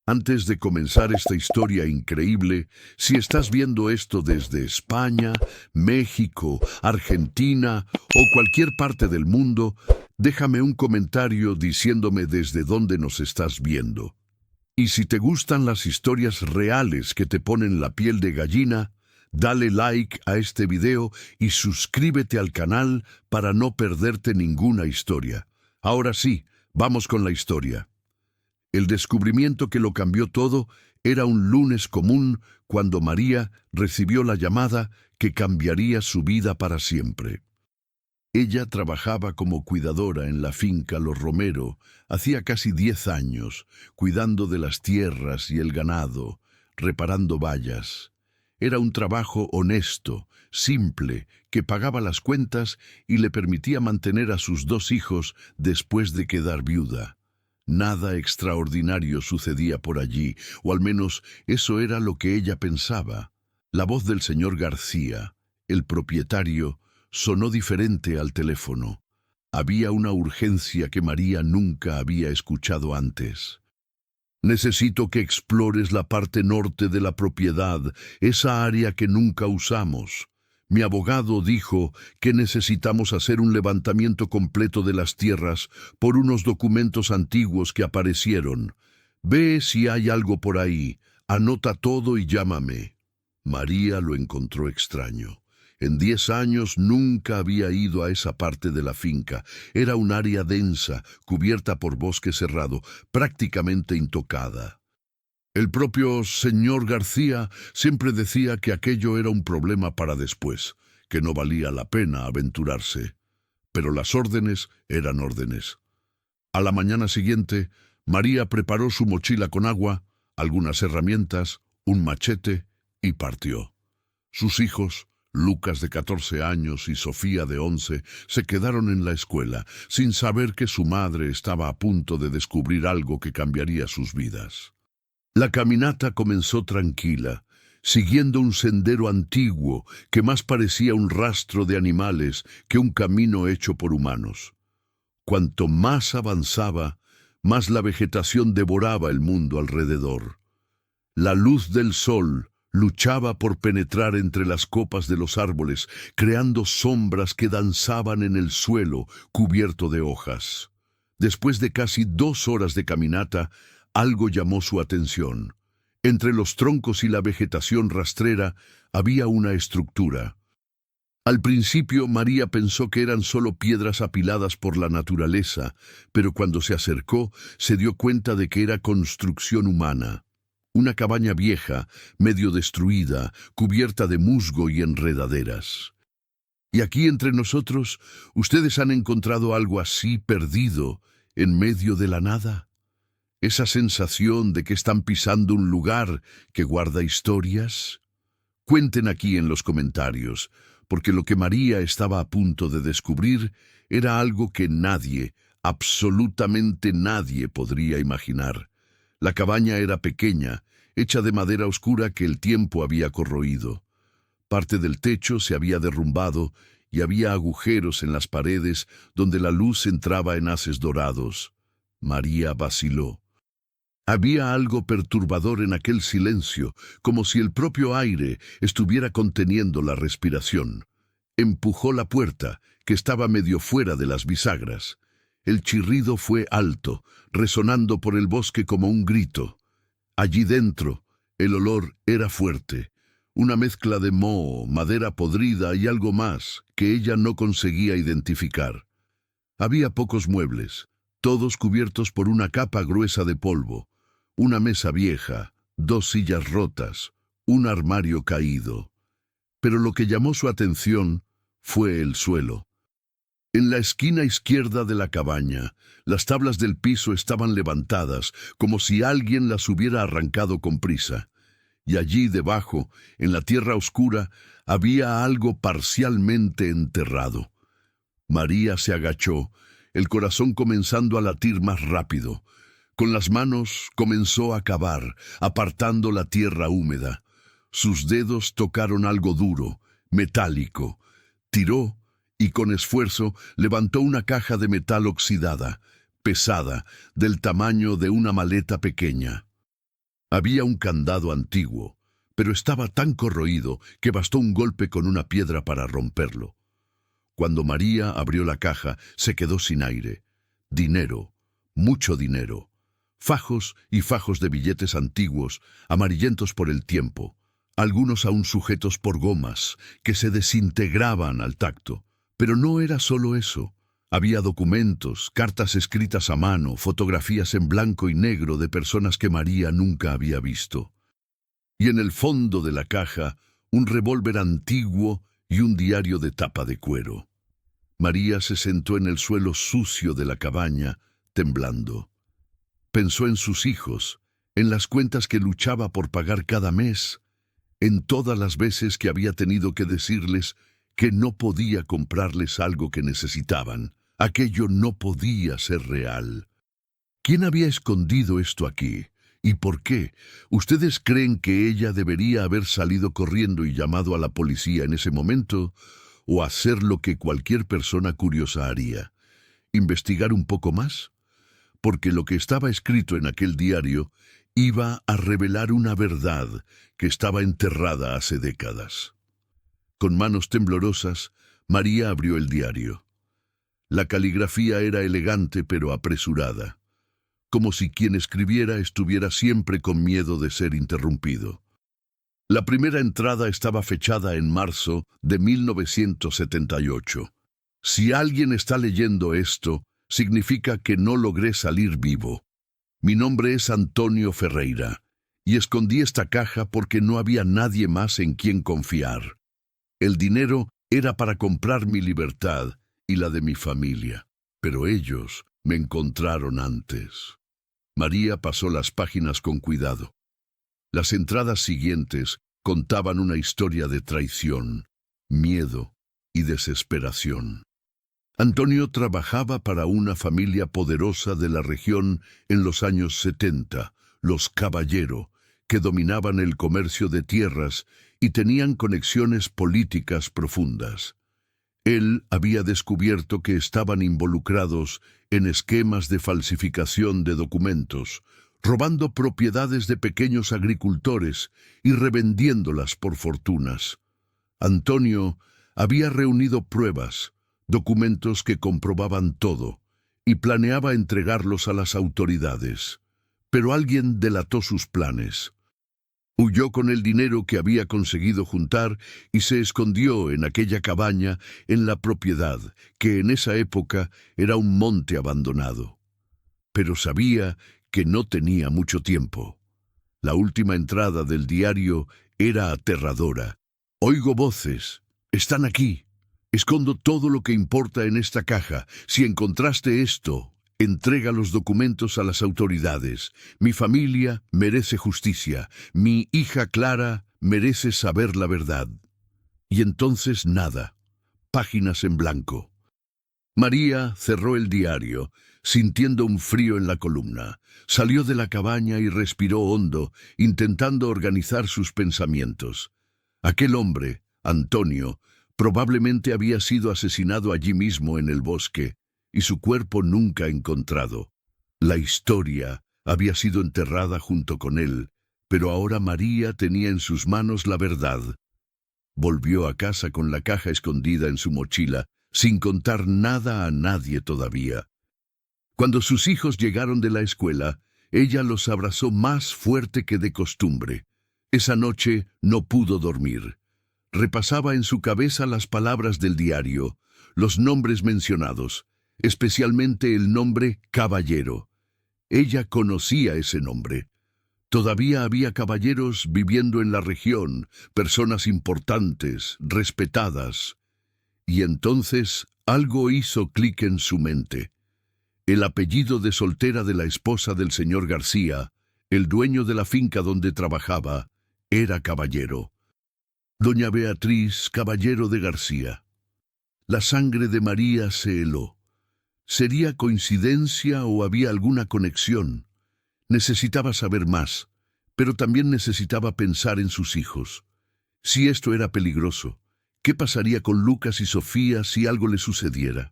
Antes de comenzar esta historia increíble, si estás viendo esto desde España, México, Argentina o cualquier parte del mundo, déjame un comentario diciéndome desde dónde nos estás viendo. Y si te gustan las historias reales que te ponen la piel de gallina, dale like a este video y suscríbete al canal para no perderte ninguna historia. Ahora sí, vamos con la historia. El descubrimiento que lo cambió todo era un lunes común cuando María recibió la llamada que cambiaría su vida para siempre. Ella trabajaba como cuidadora en la finca Los Romero hacía casi 10 años, cuidando de las tierras y el ganado, reparando vallas. Era un trabajo honesto, simple, que pagaba las cuentas y le permitía mantener a sus 2 hijos después de quedar viuda. Nada extraordinario sucedía por allí, o al menos eso era lo que ella pensaba. La voz del señor García, el propietario, sonó diferente al teléfono. Había una urgencia que María nunca había escuchado antes. Necesito que explores la parte norte de la propiedad, esa área que nunca usamos. Mi abogado dijo que necesitamos hacer un levantamiento completo de las tierras por unos documentos antiguos que aparecieron. Ve si hay algo por ahí, anota todo y llámame. María lo encontró extraño. En 10 años nunca había ido a esa parte de la finca. Era un área densa, cubierta por bosque cerrado, prácticamente intocada. El propio señor García siempre decía que aquello era un problema para después, que no valía la pena aventurarse. Pero las órdenes eran órdenes. A la mañana siguiente, María preparó su mochila con agua, algunas herramientas, un machete y partió. Sus hijos, Lucas de 14 años y Sofía de 11, se quedaron en la escuela, sin saber que su madre estaba a punto de descubrir algo que cambiaría sus vidas. La caminata comenzó tranquila, siguiendo un sendero antiguo que más parecía un rastro de animales que un camino hecho por humanos. Cuanto más avanzaba, más la vegetación devoraba el mundo alrededor. La luz del sol luchaba por penetrar entre las copas de los árboles, creando sombras que danzaban en el suelo cubierto de hojas. Después de casi 2 horas de caminata, algo llamó su atención. Entre los troncos y la vegetación rastrera había una estructura. Al principio María pensó que eran solo piedras apiladas por la naturaleza, pero cuando se acercó se dio cuenta de que era construcción humana. Una cabaña vieja, medio destruida, cubierta de musgo y enredaderas. Y aquí entre nosotros, ¿ustedes han encontrado algo así perdido en medio de la nada? Esa sensación de que están pisando un lugar que guarda historias. Cuenten aquí en los comentarios, porque lo que María estaba a punto de descubrir era algo que nadie, absolutamente nadie podría imaginar. La cabaña era pequeña, hecha de madera oscura que el tiempo había corroído. Parte del techo se había derrumbado y había agujeros en las paredes donde la luz entraba en haces dorados. María vaciló. Había algo perturbador en aquel silencio, como si el propio aire estuviera conteniendo la respiración. Empujó la puerta, que estaba medio fuera de las bisagras. El chirrido fue alto, resonando por el bosque como un grito. Allí dentro, el olor era fuerte, una mezcla de moho, madera podrida y algo más que ella no conseguía identificar. Había pocos muebles, todos cubiertos por una capa gruesa de polvo. Una mesa vieja, 2 sillas rotas, un armario caído. Pero lo que llamó su atención fue el suelo. En la esquina izquierda de la cabaña, las tablas del piso estaban levantadas, como si alguien las hubiera arrancado con prisa. Y allí debajo, en la tierra oscura, había algo parcialmente enterrado. María se agachó, el corazón comenzando a latir más rápido. Con las manos comenzó a cavar, apartando la tierra húmeda. Sus dedos tocaron algo duro, metálico. Tiró y con esfuerzo levantó una caja de metal oxidada, pesada, del tamaño de una maleta pequeña. Había un candado antiguo, pero estaba tan corroído que bastó un golpe con una piedra para romperlo. Cuando María abrió la caja, se quedó sin aire. Dinero, mucho dinero. Fajos y fajos de billetes antiguos, amarillentos por el tiempo, algunos aún sujetos por gomas, que se desintegraban al tacto. Pero no era solo eso. Había documentos, cartas escritas a mano, fotografías en blanco y negro de personas que María nunca había visto. Y en el fondo de la caja, un revólver antiguo y un diario de tapa de cuero. María se sentó en el suelo sucio de la cabaña, temblando. Pensó en sus hijos, en las cuentas que luchaba por pagar cada mes, en todas las veces que había tenido que decirles que no podía comprarles algo que necesitaban. Aquello no podía ser real. ¿Quién había escondido esto aquí? ¿Y por qué? ¿Ustedes creen que ella debería haber salido corriendo y llamado a la policía en ese momento? ¿O hacer lo que cualquier persona curiosa haría? ¿Investigar un poco más? Porque lo que estaba escrito en aquel diario iba a revelar una verdad que estaba enterrada hace décadas. Con manos temblorosas, María abrió el diario. La caligrafía era elegante pero apresurada, como si quien escribiera estuviera siempre con miedo de ser interrumpido. La primera entrada estaba fechada en marzo de 1978. Si alguien está leyendo esto, significa que no logré salir vivo. Mi nombre es Antonio Ferreira, y escondí esta caja porque no había nadie más en quien confiar. El dinero era para comprar mi libertad y la de mi familia, pero ellos me encontraron antes. María pasó las páginas con cuidado. Las entradas siguientes contaban una historia de traición, miedo y desesperación. Antonio trabajaba para una familia poderosa de la región en los años 70, los Caballero, que dominaban el comercio de tierras y tenían conexiones políticas profundas. Él había descubierto que estaban involucrados en esquemas de falsificación de documentos, robando propiedades de pequeños agricultores y revendiéndolas por fortunas. Antonio había reunido pruebas, documentos que comprobaban todo, y planeaba entregarlos a las autoridades. Pero alguien delató sus planes. Huyó con el dinero que había conseguido juntar y se escondió en aquella cabaña en la propiedad, que en esa época era un monte abandonado. Pero sabía que no tenía mucho tiempo. La última entrada del diario era aterradora. Oigo voces. Están aquí. Escondo todo lo que importa en esta caja. Si encontraste esto, entrega los documentos a las autoridades. Mi familia merece justicia. Mi hija Clara merece saber la verdad. Y entonces nada. Páginas en blanco. María cerró el diario, sintiendo un frío en la columna. Salió de la cabaña y respiró hondo, intentando organizar sus pensamientos. Aquel hombre, Antonio, probablemente había sido asesinado allí mismo en el bosque, y su cuerpo nunca encontrado. La historia había sido enterrada junto con él, pero ahora María tenía en sus manos la verdad. Volvió a casa con la caja escondida en su mochila, sin contar nada a nadie todavía. Cuando sus hijos llegaron de la escuela, ella los abrazó más fuerte que de costumbre. Esa noche no pudo dormir. Repasaba en su cabeza las palabras del diario, los nombres mencionados, especialmente el nombre Caballero. Ella conocía ese nombre. Todavía había caballeros viviendo en la región, personas importantes, respetadas. Y entonces algo hizo clic en su mente. El apellido de soltera de la esposa del señor García, el dueño de la finca donde trabajaba, era Caballero. Doña Beatriz Caballero de García. La sangre de María se heló. ¿Sería coincidencia o había alguna conexión? Necesitaba saber más, pero también necesitaba pensar en sus hijos. Si esto era peligroso, ¿qué pasaría con Lucas y Sofía si algo le sucediera?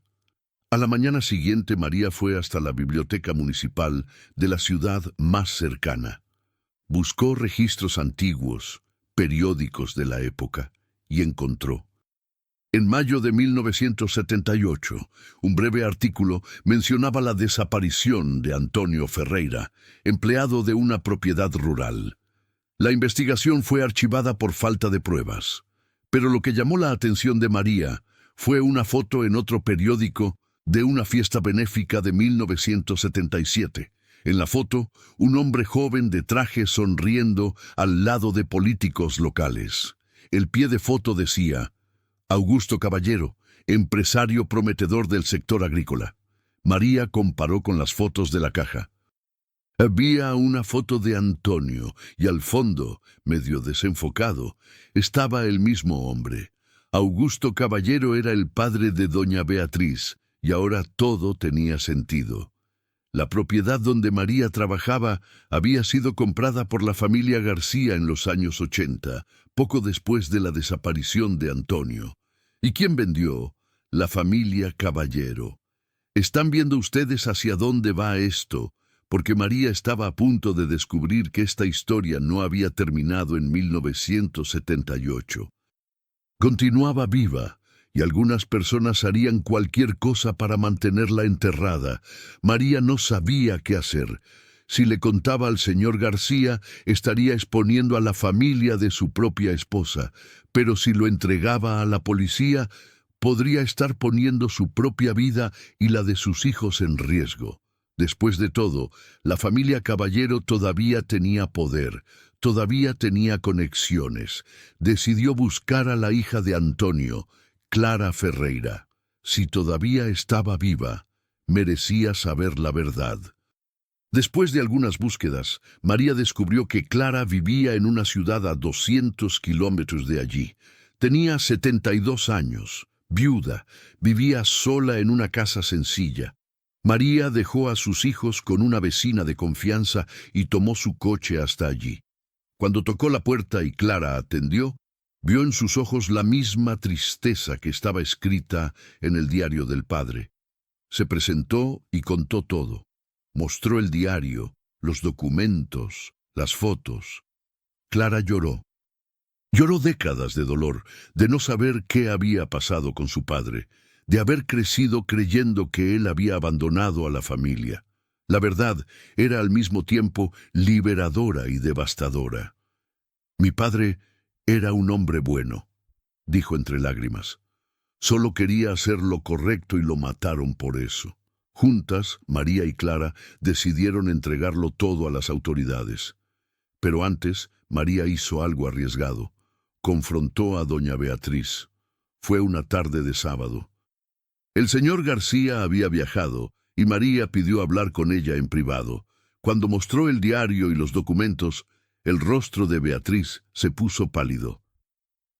A la mañana siguiente María fue hasta la biblioteca municipal de la ciudad más cercana. Buscó registros antiguos, periódicos de la época, y encontró. En mayo de 1978, un breve artículo mencionaba la desaparición de Antonio Ferreira, empleado de una propiedad rural. La investigación fue archivada por falta de pruebas, pero lo que llamó la atención de María fue una foto en otro periódico de una fiesta benéfica de 1977. En la foto, un hombre joven de traje sonriendo al lado de políticos locales. El pie de foto decía: Augusto Caballero, empresario prometedor del sector agrícola. María comparó con las fotos de la caja. Había una foto de Antonio y al fondo, medio desenfocado, estaba el mismo hombre. Augusto Caballero era el padre de doña Beatriz y ahora todo tenía sentido. La propiedad donde María trabajaba había sido comprada por la familia García en los años 80, poco después de la desaparición de Antonio. ¿Y quién vendió? La familia Caballero. ¿Están viendo ustedes hacia dónde va esto? Porque María estaba a punto de descubrir que esta historia no había terminado en 1978. Continuaba viva, y algunas personas harían cualquier cosa para mantenerla enterrada. María no sabía qué hacer. Si le contaba al señor García, estaría exponiendo a la familia de su propia esposa, pero si lo entregaba a la policía, podría estar poniendo su propia vida y la de sus hijos en riesgo. Después de todo, la familia Caballero todavía tenía poder, todavía tenía conexiones. Decidió buscar a la hija de Antonio, Clara Ferreira. Si todavía estaba viva, merecía saber la verdad. Después de algunas búsquedas, María descubrió que Clara vivía en una ciudad a 200 kilómetros de allí. Tenía 72 años, viuda, vivía sola en una casa sencilla. María dejó a sus hijos con una vecina de confianza y tomó su coche hasta allí. Cuando tocó la puerta y Clara atendió, vio en sus ojos la misma tristeza que estaba escrita en el diario del padre. Se presentó y contó todo. Mostró el diario, los documentos, las fotos. Clara lloró. Lloró décadas de dolor, de no saber qué había pasado con su padre, de haber crecido creyendo que él había abandonado a la familia. La verdad era al mismo tiempo liberadora y devastadora. Mi padre era un hombre bueno, dijo entre lágrimas. Solo quería hacer lo correcto y lo mataron por eso. Juntas, María y Clara decidieron entregarlo todo a las autoridades. Pero antes, María hizo algo arriesgado. Confrontó a doña Beatriz. Fue una tarde de sábado. El señor García había viajado y María pidió hablar con ella en privado. Cuando mostró el diario y los documentos, el rostro de Beatriz se puso pálido.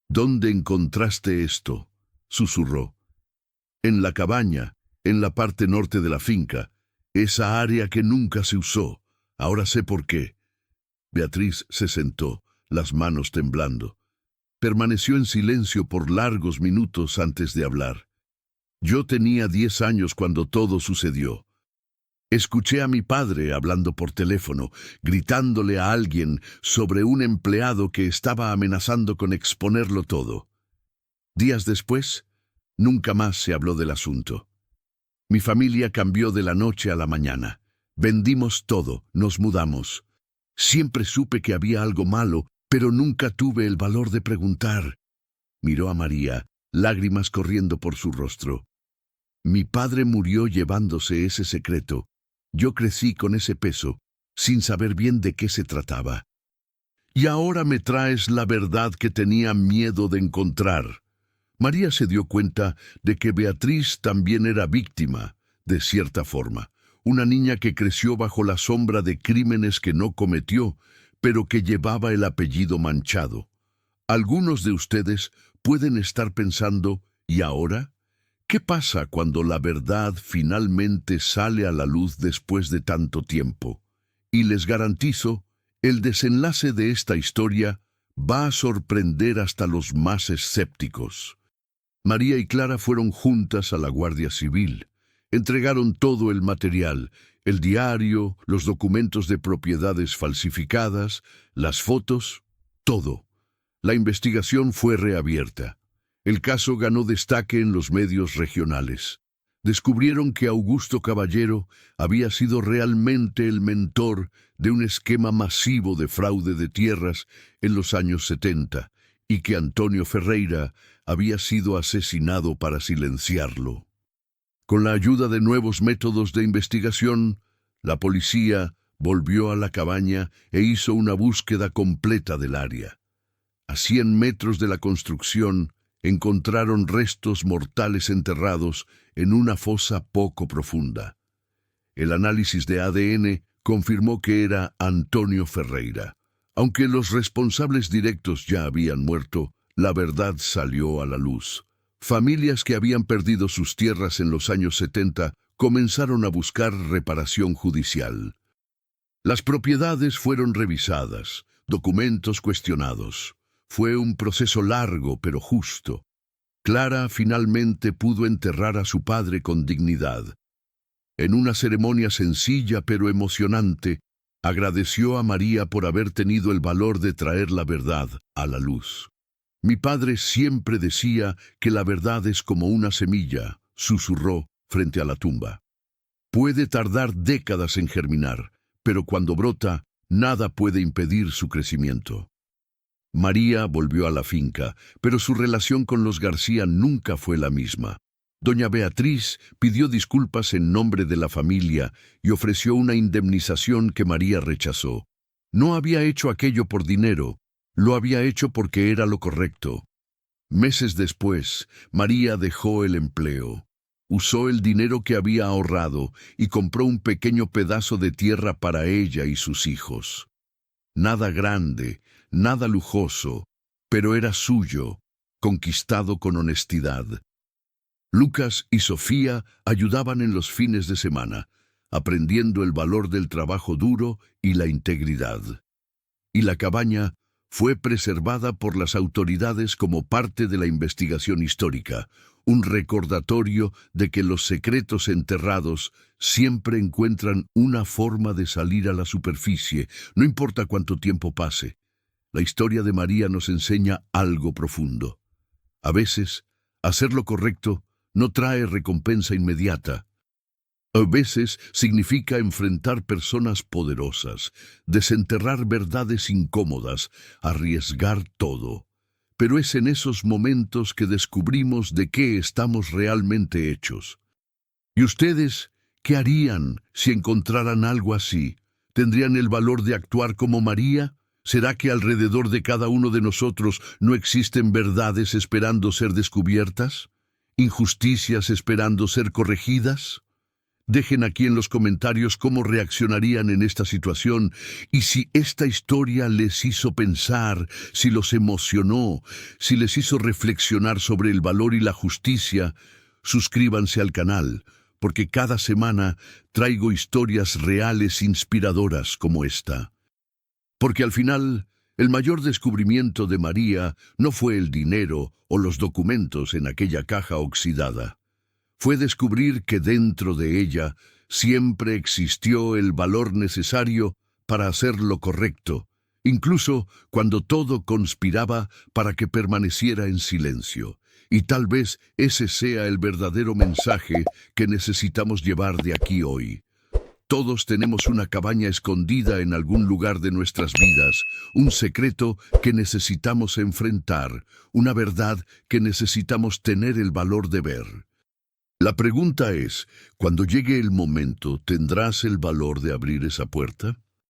¿Dónde encontraste esto?, susurró. En la cabaña, en la parte norte de la finca, esa área que nunca se usó. Ahora sé por qué. Beatriz se sentó, las manos temblando. Permaneció en silencio por largos minutos antes de hablar. Yo tenía 10 años cuando todo sucedió. Escuché a mi padre hablando por teléfono, gritándole a alguien sobre un empleado que estaba amenazando con exponerlo todo. Días después, nunca más se habló del asunto. Mi familia cambió de la noche a la mañana. Vendimos todo, nos mudamos. Siempre supe que había algo malo, pero nunca tuve el valor de preguntar. Miró a María, lágrimas corriendo por su rostro. Mi padre murió llevándose ese secreto. Yo crecí con ese peso, sin saber bien de qué se trataba. Y ahora me traes la verdad que tenía miedo de encontrar. María se dio cuenta de que Beatriz también era víctima, de cierta forma. Una niña que creció bajo la sombra de crímenes que no cometió, pero que llevaba el apellido manchado. Algunos de ustedes pueden estar pensando, ¿y ahora? ¿Qué pasa cuando la verdad finalmente sale a la luz después de tanto tiempo? Y les garantizo, el desenlace de esta historia va a sorprender hasta los más escépticos. María y Clara fueron juntas a la Guardia Civil. Entregaron todo el material, El diario, los documentos de propiedades falsificadas, las fotos, todo. La investigación fue reabierta. El caso ganó destaque en los medios regionales. Descubrieron que Augusto Caballero había sido realmente el mentor de un esquema masivo de fraude de tierras en los años 70 y que Antonio Ferreira había sido asesinado para silenciarlo. Con la ayuda de nuevos métodos de investigación, la policía volvió a la cabaña e hizo una búsqueda completa del área. A 100 metros de la construcción, encontraron restos mortales enterrados en una fosa poco profunda. El análisis de ADN confirmó que era Antonio Ferreira. Aunque los responsables directos ya habían muerto, la verdad salió a la luz. Familias que habían perdido sus tierras en los años 70 comenzaron a buscar reparación judicial. Las propiedades fueron revisadas, documentos cuestionados. Fue un proceso largo pero justo. Clara finalmente pudo enterrar a su padre con dignidad. En una ceremonia sencilla pero emocionante, agradeció a María por haber tenido el valor de traer la verdad a la luz. Mi padre siempre decía que la verdad es como una semilla, susurró frente a la tumba. Puede tardar décadas en germinar, pero cuando brota, nada puede impedir su crecimiento. María volvió a la finca, pero su relación con los García nunca fue la misma. Doña Beatriz pidió disculpas en nombre de la familia y ofreció una indemnización que María rechazó. No había hecho aquello por dinero, lo había hecho porque era lo correcto. Meses después, María dejó el empleo. Usó el dinero que había ahorrado y compró un pequeño pedazo de tierra para ella y sus hijos. Nada grande, nada lujoso, pero era suyo, conquistado con honestidad. Lucas y Sofía ayudaban en los fines de semana, aprendiendo el valor del trabajo duro y la integridad. Y la cabaña fue preservada por las autoridades como parte de la investigación histórica, un recordatorio de que los secretos enterrados siempre encuentran una forma de salir a la superficie, no importa cuánto tiempo pase. La historia de María nos enseña algo profundo. A veces, hacer lo correcto no trae recompensa inmediata. A veces significa enfrentar personas poderosas, desenterrar verdades incómodas, arriesgar todo. Pero es en esos momentos que descubrimos de qué estamos realmente hechos. ¿Y ustedes qué harían si encontraran algo así? ¿Tendrían el valor de actuar como María? ¿Será que alrededor de cada uno de nosotros no existen verdades esperando ser descubiertas? ¿Injusticias esperando ser corregidas? Dejen aquí en los comentarios cómo reaccionarían en esta situación y si esta historia les hizo pensar, si los emocionó, si les hizo reflexionar sobre el valor y la justicia. Suscríbanse al canal, porque cada semana traigo historias reales inspiradoras como esta. Porque al final, el mayor descubrimiento de María no fue el dinero o los documentos en aquella caja oxidada. Fue descubrir que dentro de ella siempre existió el valor necesario para hacer lo correcto, incluso cuando todo conspiraba para que permaneciera en silencio. Y tal vez ese sea el verdadero mensaje que necesitamos llevar de aquí hoy. Todos tenemos una cabaña escondida en algún lugar de nuestras vidas, un secreto que necesitamos enfrentar, una verdad que necesitamos tener el valor de ver. La pregunta es, cuando llegue el momento, ¿tendrás el valor de abrir esa puerta?